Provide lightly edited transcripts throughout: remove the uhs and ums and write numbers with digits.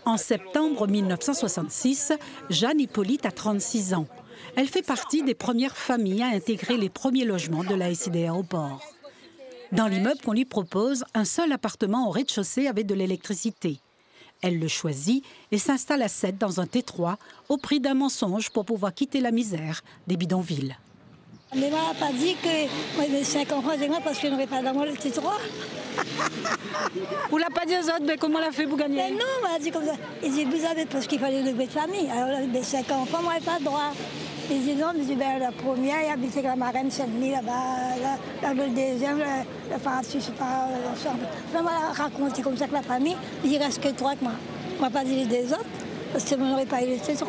En septembre 1966, Jeanne Hippolyte a 36 ans. Elle fait partie des premières familles à intégrer les premiers logements de la SID Aéroport. Dans l'immeuble qu'on lui propose, un seul appartement au rez-de-chaussée avec de l'électricité. Elle le choisit et s'installe à 7 dans un T3 au prix d'un mensonge pour pouvoir quitter la misère des bidonvilles. Mais moi, elle n'a pas dit que moi, j'ai 5 enfants avec moi parce que je n'aurais pas d'amour le T3. Vous ne l'avez pas dit aux autres, mais comment elle a fait pour gagner? Mais non, elle a dit comme ça. Il dit, vous avez, parce qu'il fallait lever de famille. Alors, les 5 enfants, moi, je n'ai pas le droit. Il dit non, mais ben, la première, il habitait avec la marraine 7000 là-bas. Le deuxième, le parti, je sais pas, ensemble. Je vais raconter comme ça que la famille, il ne reste que 3 avec moi. On ne va pas dire les autres, parce que je n'aurais pas eu les T3.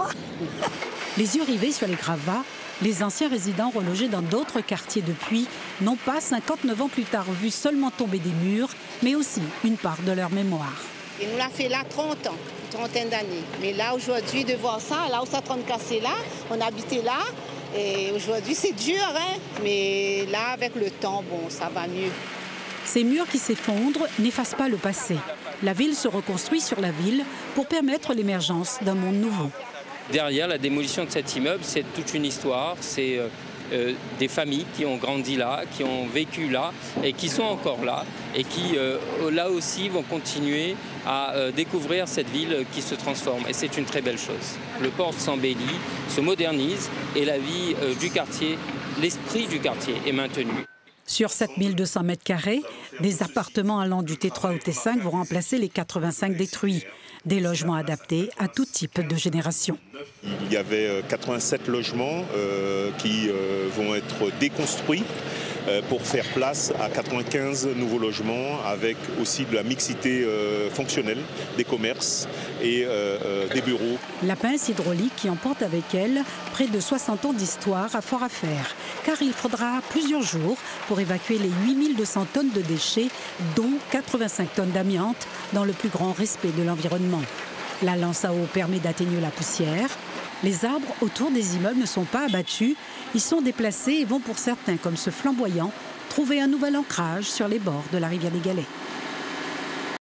Les yeux rivés sur les gravats, les anciens résidents relogés dans d'autres quartiers depuis n'ont pas, 59 ans plus tard, vu seulement tomber des murs, mais aussi une part de leur mémoire. Il nous l'a fait là 30 ans, une trentaine d'années. Mais là, aujourd'hui, de voir ça, là où ça est en train de casser là, on habitait là. Et aujourd'hui, c'est dur, hein. Mais là, avec le temps, bon, ça va mieux. Ces murs qui s'effondrent n'effacent pas le passé. La ville se reconstruit sur la ville pour permettre l'émergence d'un monde nouveau. Derrière la démolition de cet immeuble, c'est toute une histoire. C'est des familles qui ont grandi là, qui ont vécu là et qui sont encore là et qui, là aussi, vont continuer à découvrir cette ville qui se transforme. Et c'est une très belle chose. Le port s'embellit, se modernise et la vie du quartier, l'esprit du quartier est maintenu. Sur 7200 mètres carrés, des appartements allant du T3 au T5 vont remplacer les 85 détruits. Des logements adaptés à tout type de génération. Il y avait 87 logements qui vont être déconstruits pour faire place à 95 nouveaux logements avec aussi de la mixité fonctionnelle, des commerces et des bureaux. La pince hydraulique qui emporte avec elle près de 60 ans d'histoire a fort à faire, car il faudra plusieurs jours pour évacuer les 8200 tonnes de déchets, dont 85 tonnes d'amiante, dans le plus grand respect de l'environnement. La lance à eau permet d'atténuer la poussière. Les arbres autour des immeubles ne sont pas abattus, ils sont déplacés et vont pour certains, comme ce flamboyant, trouver un nouvel ancrage sur les bords de la rivière des Galets.